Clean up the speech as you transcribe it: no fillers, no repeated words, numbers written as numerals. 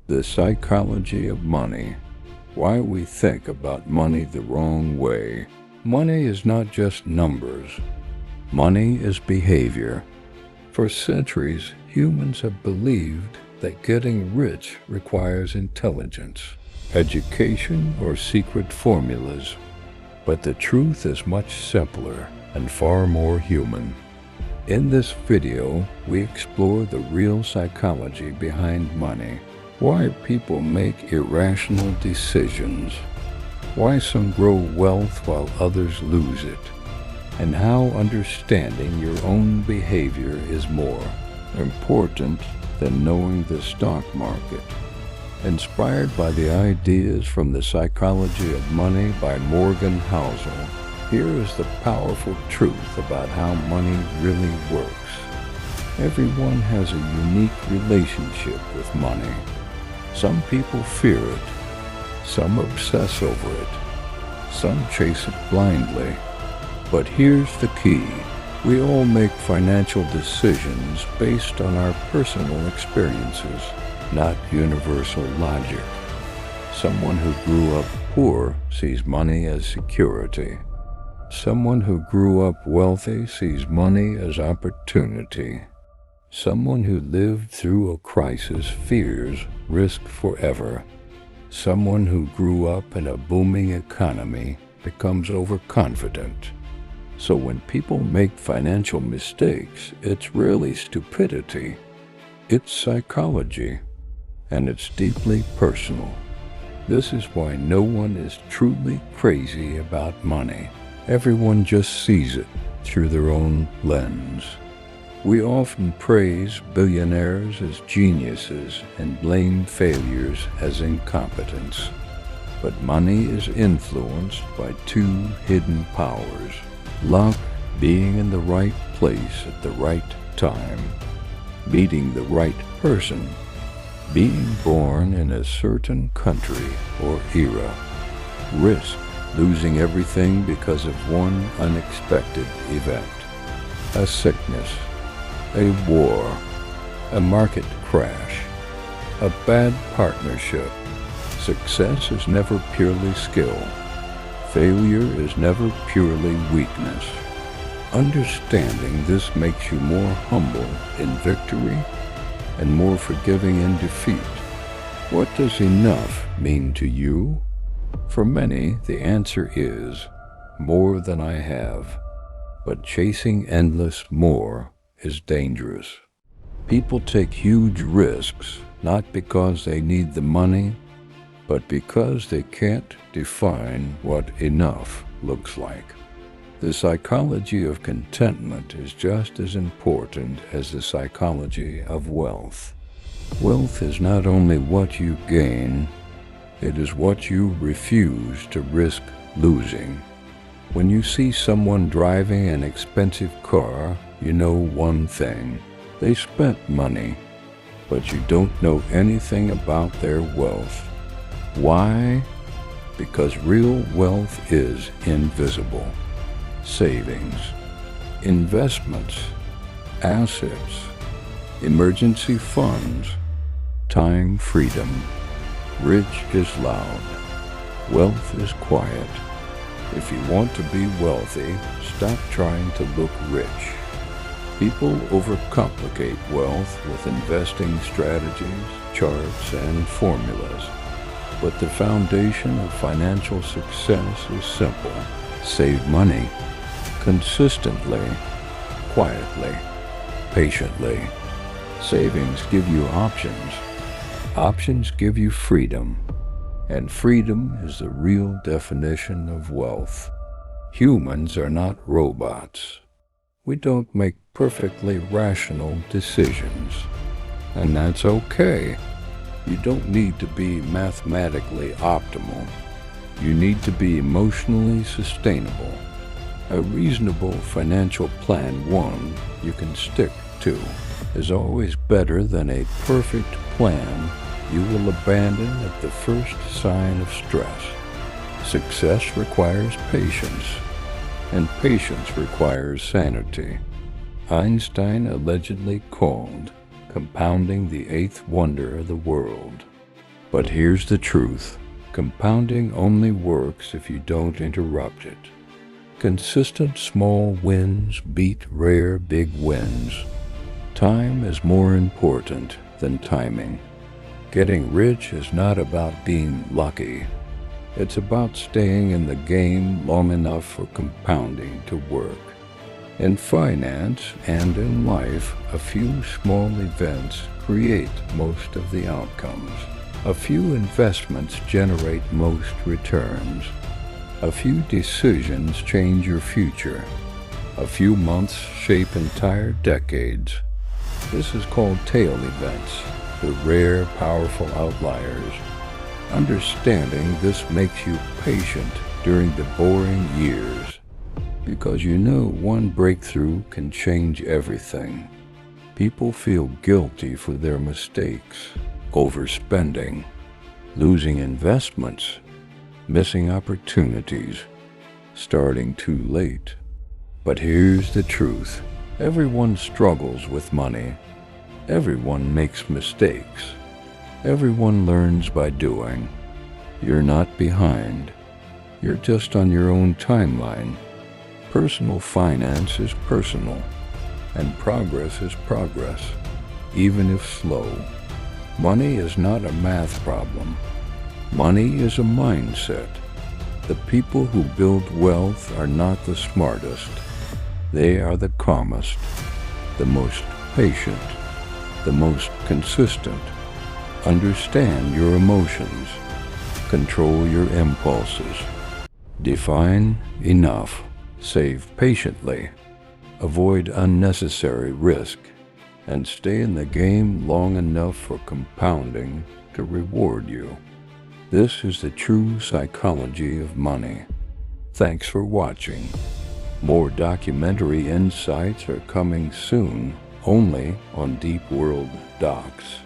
The psychology of money. Why we think about money the wrong way. Money is not just numbers. Money is behavior. For centuries, humans have believed that getting rich requires intelligence, education, or secret formulas. But the truth is much simpler and far more human. In this video, we explore the real psychology behind money. Why people make irrational decisions, why some grow wealth while others lose it, and how understanding your own behavior is more important than knowing the stock market. Inspired by the ideas from The Psychology of Money by Morgan Housel, here is the powerful truth about how money really works. Everyone has a unique relationship with money. Some people fear it, some obsess over it, some chase it blindly. But here's the key. We all make financial decisions based on our personal experiences, not universal logic. Someone who grew up poor sees money as security. Someone who grew up wealthy sees money as opportunity. Someone who lived through a crisis fears risk forever. Someone who grew up in a booming economy becomes overconfident. So when people make financial mistakes, it's really stupidity. It's psychology, and it's deeply personal. This is why no one is truly crazy about money. Everyone just sees it through their own lens. We often praise billionaires as geniuses and blame failures as incompetence. But money is influenced by two hidden powers: luck, being in the right place at the right time, meeting the right person, being born in a certain country or era, risk, losing everything because of one unexpected event, a sickness, a war, a market crash, a bad partnership. Success is never purely skill. Failure is never purely weakness. Understanding this makes you more humble in victory and more forgiving in defeat. What does enough mean to you? For many, the answer is more than I have. But chasing endless more is dangerous. People take huge risks, not because they need the money, but because they can't define what enough looks like. The psychology of contentment is just as important as the psychology of wealth. Wealth is not only what you gain, it is what you refuse to risk losing. When you see someone driving an expensive car, you know one thing: they spent money, but you don't know anything about their wealth. Why? Because real wealth is invisible. Savings, investments, assets, emergency funds, time freedom. Rich is loud. Wealth is quiet. If you want to be wealthy, stop trying to look rich. People overcomplicate wealth with investing strategies, charts, and formulas. But the foundation of financial success is simple. Save money consistently, quietly, patiently. Savings give you options. Options give you freedom. And freedom is the real definition of wealth. Humans are not robots. We don't make perfectly rational decisions. And that's okay. You don't need to be mathematically optimal. You need to be emotionally sustainable. A reasonable financial plan, one you can stick to, is always better than a perfect plan you will abandon at the first sign of stress. Success requires patience, and patience requires sanity. Einstein allegedly called compounding the eighth wonder of the world. But here's the truth. Compounding only works if you don't interrupt it. Consistent small wins beat rare big wins. Time is more important than timing. Getting rich is not about being lucky. It's about staying in the game long enough for compounding to work. In finance and in life, a few small events create most of the outcomes. A few investments generate most returns. A few decisions change your future. A few months shape entire decades. This is called tail events, the rare, powerful outliers. Understanding this makes you patient during the boring years, because you know one breakthrough can change everything. People feel guilty for their mistakes, overspending, losing investments, missing opportunities, starting too late. But here's the truth. Everyone struggles with money. Everyone makes mistakes. Everyone learns by doing. You're not behind. You're just on your own timeline. Personal finance is personal, and progress is progress, even if slow. Money is not a math problem. Money is a mindset. The people who build wealth are not the smartest. They are the calmest, the most patient, the most consistent. Understand your emotions. Control your impulses. Define enough. Save patiently. Avoid unnecessary risk. And stay in the game long enough for compounding to reward you. This is the true psychology of money. Thanks for watching. More documentary insights are coming soon, only on Deep World Docs.